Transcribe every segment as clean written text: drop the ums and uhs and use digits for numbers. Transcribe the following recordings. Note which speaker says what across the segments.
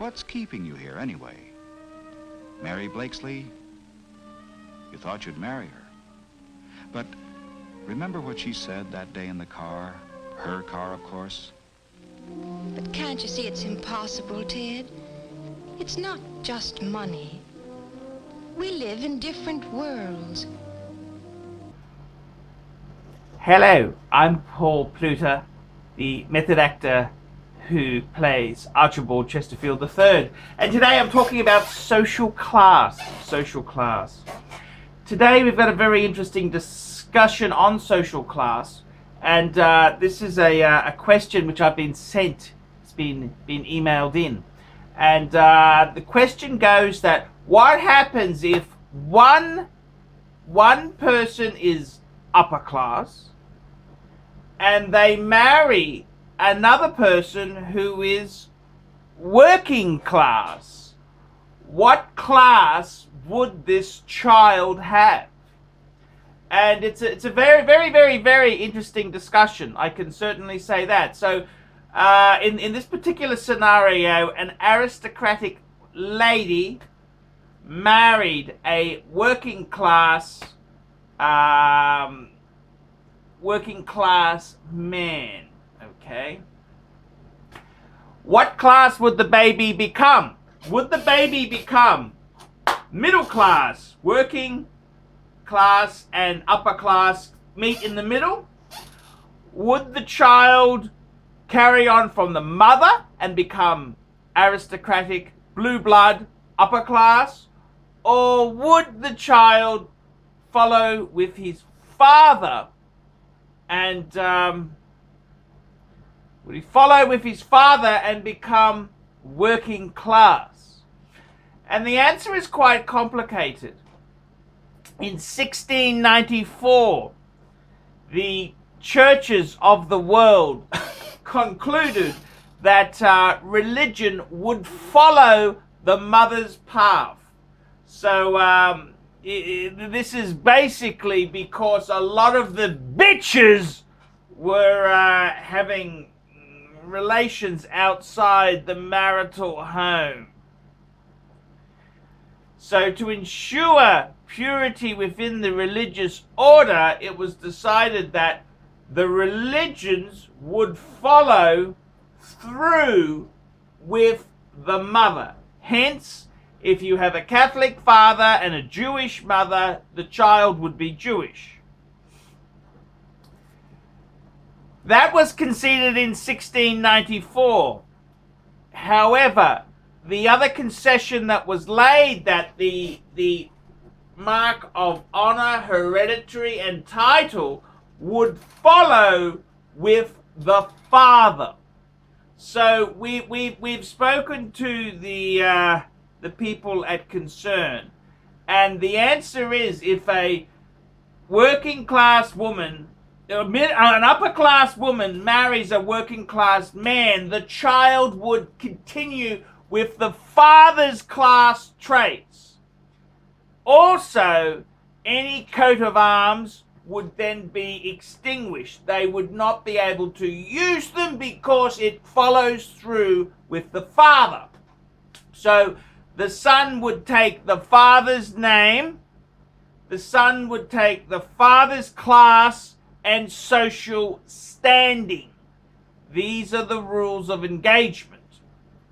Speaker 1: What's keeping you here anyway? Mary Blakesley? You thought you'd marry her. But remember what she said that day in the car? Her car, of course.
Speaker 2: But can't you see it's impossible, Ted? It's not just money. We live in different worlds.
Speaker 3: Hello, I'm Paul Pluter, the method actor who plays Archibald Chesterfield III. And today I'm talking about social class. Social class. Today we've got a very interesting discussion on social class. And this is a question which I've been sent. It's been emailed in. And the question goes that what happens if one person is upper class and they marry another person who is working class? What class would this child have? And it's a very, very, very, very interesting discussion. I can certainly say that. So in this particular scenario, an aristocratic lady married a working class man. Okay. What class would the baby become? Would the baby become middle class, working class and upper class meet in the middle? Would the child carry on from the mother and become aristocratic, blue blood, upper class? Or would the child follow with his father and would he follow with his father and become working class? And the answer is quite complicated. In 1694, the churches of the world concluded that religion would follow the mother's path. So this is basically because a lot of the bitches were having relations outside the marital home. So to ensure purity within the religious order, it was decided that the religions would follow through with the mother. Hence, if you have a Catholic father and a Jewish mother, the child would be Jewish. That was conceded in 1694. However, the other concession that was laid, that the mark of honor, hereditary, and title would follow with the father. So we've spoken to the people at Concern, and the answer is, if a working class woman, an upper class woman marries a working class man, the child would continue with the father's class traits. Also, any coat of arms would then be extinguished. They would not be able to use them because it follows through with the father. So the son would take the father's name, the son would take the father's class and social standing. These are the rules of engagement.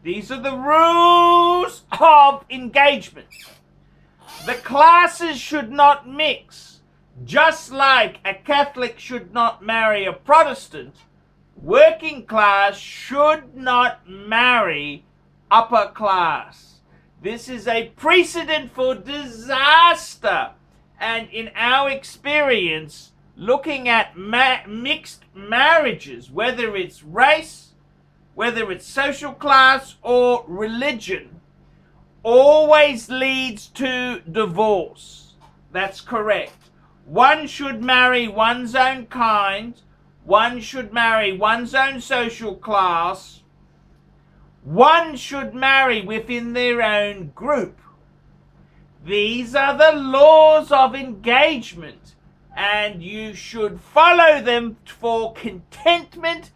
Speaker 3: These are the rules of engagement. The classes should not mix. Just like a Catholic should not marry a Protestant, working class should not marry upper class. This is a precedent for disaster. And in our experience, looking at mixed marriages, whether it's race, whether it's social class or religion, always leads to divorce. That's correct. One should marry one's own kind. One should marry one's own social class. One should marry within their own group. These are the laws of engagement, and you should follow them for contentment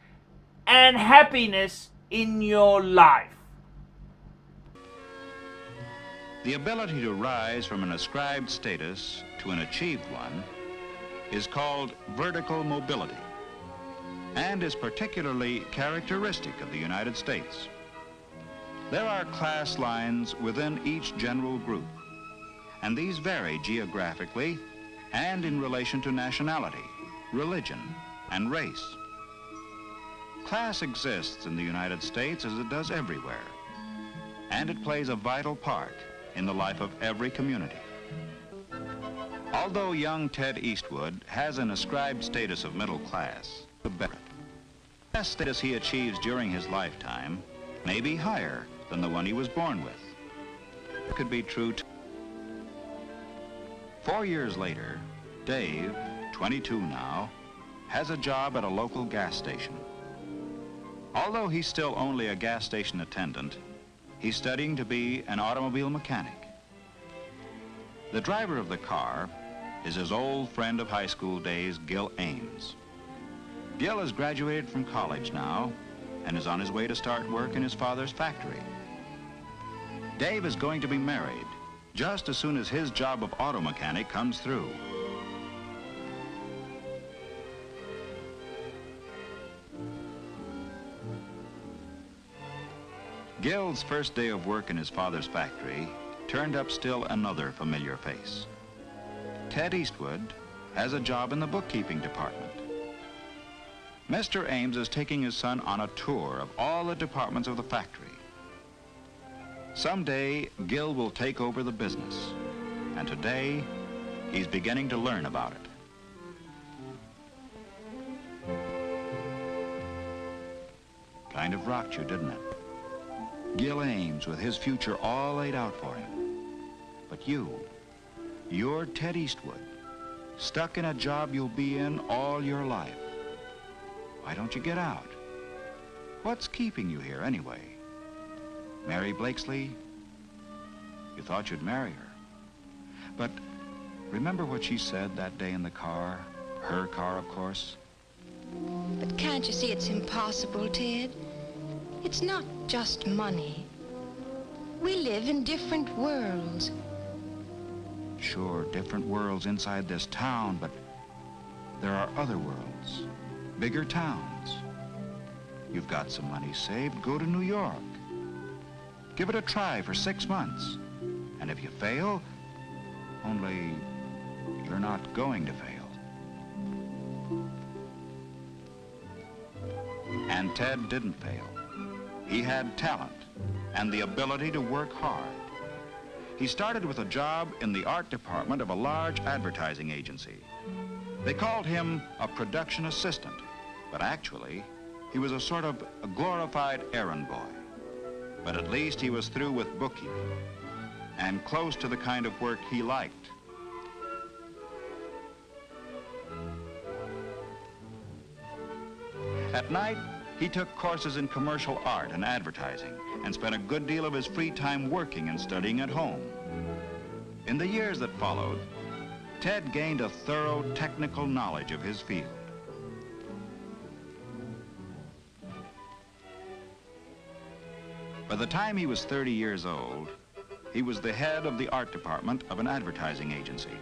Speaker 3: and happiness in your life.
Speaker 1: The ability to rise from an ascribed status to an achieved one is called vertical mobility and is particularly characteristic of the United States. There are class lines within each general group, and these vary geographically and in relation to nationality, religion, and race. Class exists in the United States as it does everywhere, and it plays a vital part in the life of every community. Although young Ted Eastwood has an ascribed status of middle class, the best status he achieves during his lifetime may be higher than the one he was born with. It could be true too. 4 years later, Dave, 22 now, has a job at a local gas station. Although he's still only a gas station attendant, he's studying to be an automobile mechanic. The driver of the car is his old friend of high school days, Gil Ames. Gil has graduated from college now and is on his way to start work in his father's factory. Dave is going to be married just as soon as his job of auto mechanic comes through. Gil's first day of work in his father's factory turned up still another familiar face. Ted Eastwood has a job in the bookkeeping department. Mr. Ames is taking his son on a tour of all the departments of the factory. Someday, Gil will take over the business, and today, he's beginning to learn about it. Kind of rocked you, didn't it? Gil Ames with his future all laid out for him. But you're Ted Eastwood, stuck in a job you'll be in all your life. Why don't you get out? What's keeping you here anyway? Mary Blakesley? You thought you'd marry her. But remember what she said that day in the car? Her car, of course.
Speaker 2: But can't you see it's impossible, Ted? It's not just money. We live in different worlds.
Speaker 1: Sure, different worlds inside this town, but there are other worlds, bigger towns. You've got some money saved, go to New York. Give it a try for 6 months. And if you fail, only you're not going to fail. And Ted didn't fail. He had talent and the ability to work hard. He started with a job in the art department of a large advertising agency. They called him a production assistant, but actually, he was a sort of a glorified errand boy. But at least he was through with bookkeeping and close to the kind of work he liked. At night, he took courses in commercial art and advertising and spent a good deal of his free time working and studying at home. In the years that followed, Ted gained a thorough technical knowledge of his field. By the time he was 30 years old, he was the head of the art department of an advertising agency.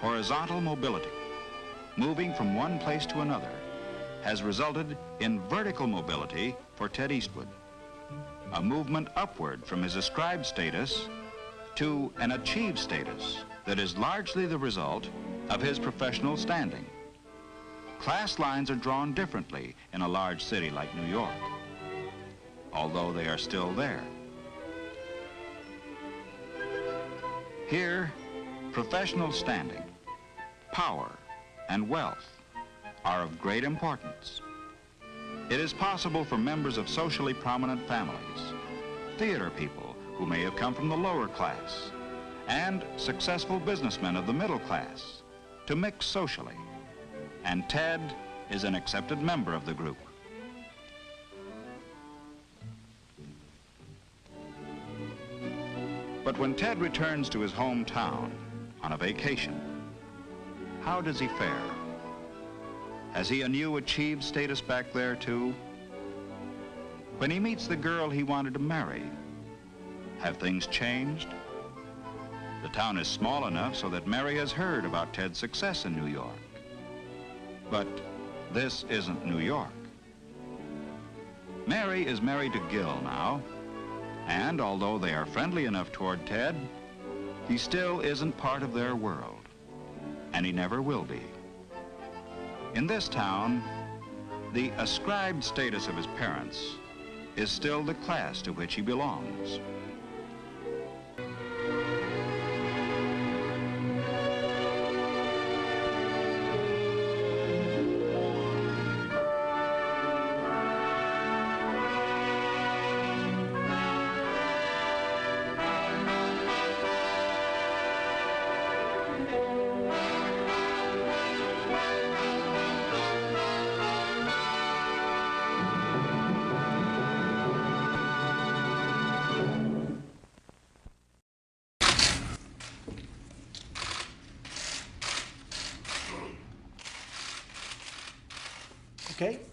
Speaker 1: Horizontal mobility, moving from one place to another, has resulted in vertical mobility for Ted Eastwood, a movement upward from his ascribed status to an achieved status that is largely the result of his professional standing. Class lines are drawn differently in a large city like New York, although they are still there. Here, professional standing, power, and wealth are of great importance. It is possible for members of socially prominent families, theater people who may have come from the lower class, and successful businessmen of the middle class to mix socially. And Ted is an accepted member of the group. But when Ted returns to his hometown on a vacation, how does he fare? Has he a new achieved status back there too? When he meets the girl he wanted to marry, have things changed? The town is small enough so that Mary has heard about Ted's success in New York. But this isn't New York. Mary is married to Gil now, and although they are friendly enough toward Ted, he still isn't part of their world, and he never will be. In this town, the ascribed status of his parents is still the class to which he belongs.
Speaker 4: Okay.